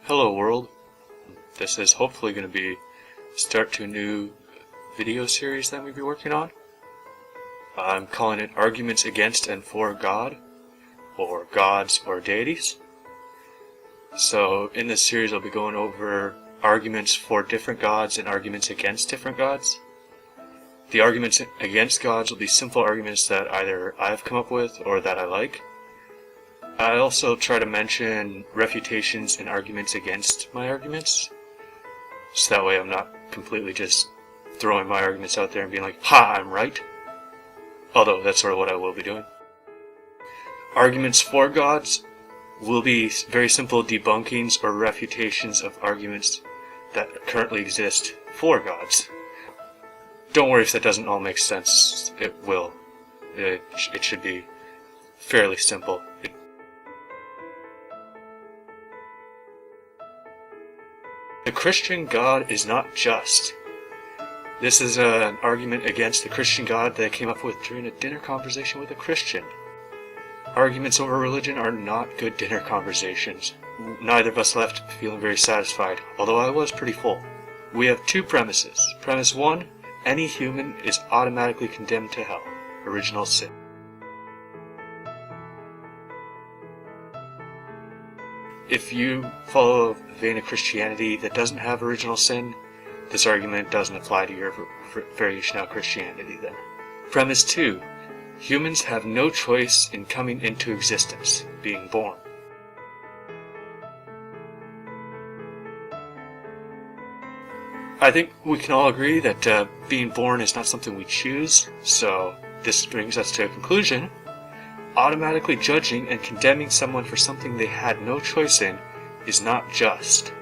Hello world, this is hopefully going to be the start to a new video series that we'll be working on. I'm calling it Arguments Against and For God, or Gods or Deities. So in this series I'll be going over arguments for different gods and arguments against different gods. The arguments against gods will be simple arguments that either I've come up with or that I like. I also try to mention refutations and arguments against my arguments, so that way I'm not completely just throwing my arguments out there and being like, ha, I'm right. Although that's sort of what I will be doing. Arguments for gods will be very simple debunkings or refutations of arguments that currently exist for gods. Don't worry if that doesn't all make sense. It will. It should be fairly simple. The Christian God is not just. This is an argument against the Christian God that I came up with during a dinner conversation with a Christian. Arguments over religion are not good dinner conversations. Neither of us left feeling very satisfied, although I was pretty full. We have two premises. Premise 1, any human is automatically condemned to hell. Original sin. If you follow a vein of Christianity that doesn't have original sin, this argument doesn't apply to your variation of Christianity then. Premise 2. Humans have no choice in coming into existence, being born. I think we can all agree that being born is not something we choose, so this brings us to a conclusion. Automatically judging and condemning someone for something they had no choice in is not just.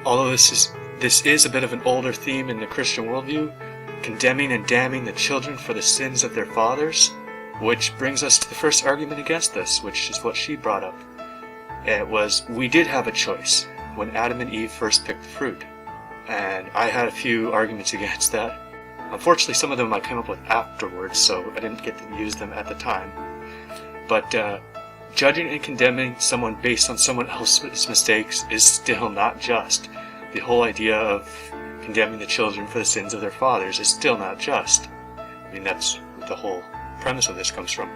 Although this is a bit of an older theme in the Christian worldview, condemning and damning the children for the sins of their fathers, which brings us to the first argument against this, which is what she brought up. It was, we did have a choice when Adam and Eve first picked the fruit, and I had a few arguments against that. Unfortunately, some of them I came up with afterwards, so I didn't get to use them at the time. But judging and condemning someone based on someone else's mistakes is still not just. The whole idea of condemning the children for the sins of their fathers is still not just. I mean, that's what the whole premise of this comes from.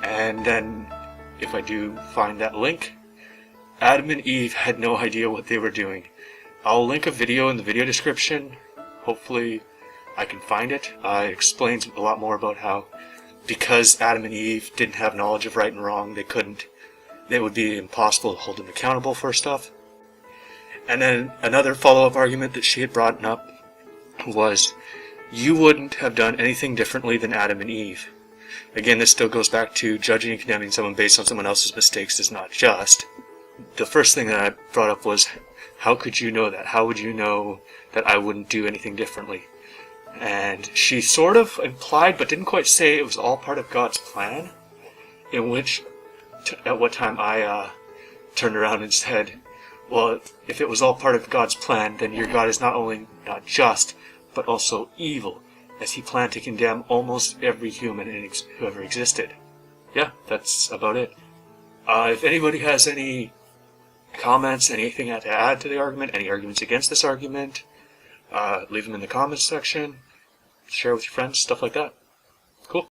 And then, if I do find that link, Adam and Eve had no idea what they were doing. I'll link a video in the video description. Hopefully I can find it. It explains a lot more about how, because Adam and Eve didn't have knowledge of right and wrong, it would be impossible to hold them accountable for stuff. And then another follow-up argument that she had brought up was, you wouldn't have done anything differently than Adam and Eve. Again, this still goes back to judging and condemning someone based on someone else's mistakes is not just. The first thing that I brought up was, how could you know that? How would you know that I wouldn't do anything differently? And she sort of implied, but didn't quite say, it was all part of God's plan, in which, at what time I turned around and said, well, if it was all part of God's plan, then your God is not only not just, but also evil, as he planned to condemn almost every human who ever existed. Yeah, that's about it. If anybody has any comments, anything to add to the argument, any arguments against this argument, leave them in the comments section, share with your friends, stuff like that. Cool.